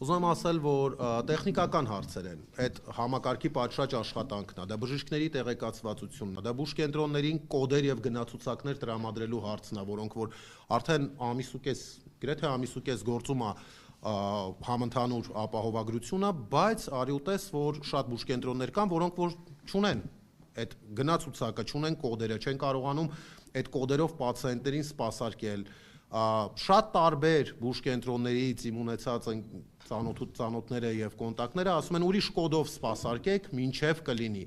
Ուզում եմ ասել, որ տեխնիկական հարցեր են, այդ համակարգի պատշաճ աշխատանքն է, դա բժիշկների տեղեկացվածությունն է, դա բուժկենտրոններին կոդեր եւ գնացուցակներ տրամադրելու հարցն է, որոնք որ արդեն գրեթե ամիս ու կես գործում է համընդհանուր ապահովագրությունը, բայց արի ուտես, որ շատ բուժկենտրոններ կան, որոնք որ չունեն այդ գնացուցակը, չունեն կոդերը, չեն կարողանում այդ կոդերով պացիենտներին սպասարկել։ Շատ տարբեր բուժկենտրոններից իմ ունեցած ծանոթները եւ կոնտակտները ասում են ուրիշ կոդով սպասարկեք, մինչեւ կլինի։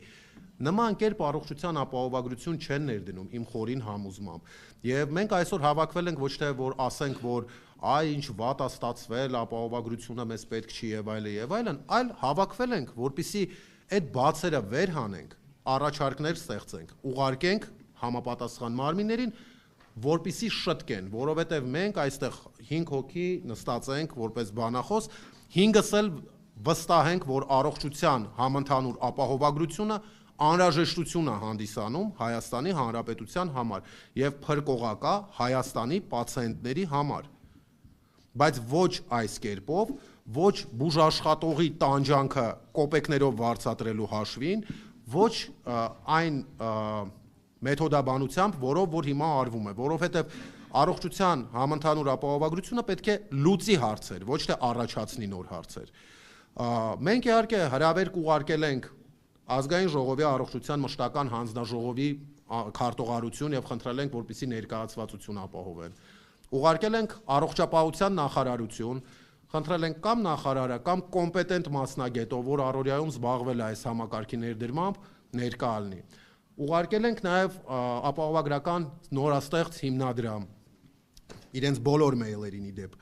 Նման կերպ առողջության ապահովագրություն չեն ներդնում իմ խորին համոզմամբ։ Եվ մենք այսօր հավաքվել ենք ոչ թե որ ասենք, որ այ ինչ վատ է ստացվել, ապահովագրությունը մեզ պետք չի եւ այլն, այլ հավաքվել ենք, որպիսի այդ բացերը վեր հանենք, առաջարկներ ստեղծենք, ուղարկենք համապատասխան մարմիններին, որպիսի շտկեն, որովհետև մենք այստեղ 5 հոգի նստած ենք որպես բանախոս, 5-ս էլ վստահ ենք, որ առողջության համընդհանուր ապահովագրությունը անհրաժեշտություն է հանդիսանում Հայաստանի Հանրապետության համար եւ փրկողակա Հայաստանի պացիենտների համար։ Բայց ոչ այս կերպով, ոչ բուժաշխատողի տանջանքը կոպեկներով վարձատրելու հաշվին, ոչ այն մեթոդաբանությամբ, որով որ հիմա արվում է, որովհետև առողջության համընդհանուր ապահովագրությունը պետք է լուծի հարցեր, ոչ թե առաջացնի նոր հարցեր։ Մենք իհարկե հրավերք ուղարկել ենք Ազգային ժողովի առողջության մշտական հանձնաժողովի քարտուղարություն եւ խնդրել ենք, որպեսզի ներկայացվածություն ապահովեն։ Ուղարկել ենք առողջապահության նախարարություն, խնդրել ենք կամ նախարարը կամ կոմպետենտ մասնագետով, որ առօրյայում զբաղվել է այս համակարգի ներդրմամբ, ներկա լինի։ Ուղարկել ենք նաև ապահովագրական նորաստեղծ հիմնադրամ իրենց բոլոր մեյլերին իդեպ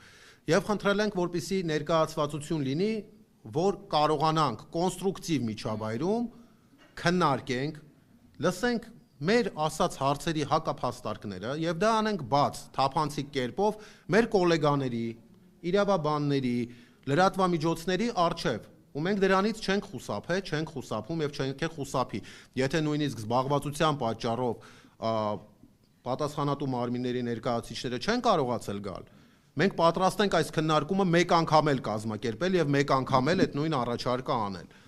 եւ խնդրել ենք, որպեսզի ներկայացվածություն լինի, որ կարողանանք կոնստրուկտիվ միջավայրում քննարկենք, լսենք մեր ասած հարցերի հակափաստարկները եւ դա անենք բաց, թափանցիկ կերպով մեր գոլեգաների, իրավաբանների, լրատվամիջոցների առջև, ու մենք դրանից չենք խուսափել, չենք խուսափում եւ չենք խուսափի։ Եթե նույնիսկ զբաղվածության պատճառով պատասխանատու մարմինների ներկայացուցիչները չեն կարողացել գալ, մենք պատրաստ ենք այս քննարկումը մեկ անգամ էլ կազմակերպել եւ մեկ անգամ էլ այդ նույն առաջարկը անել։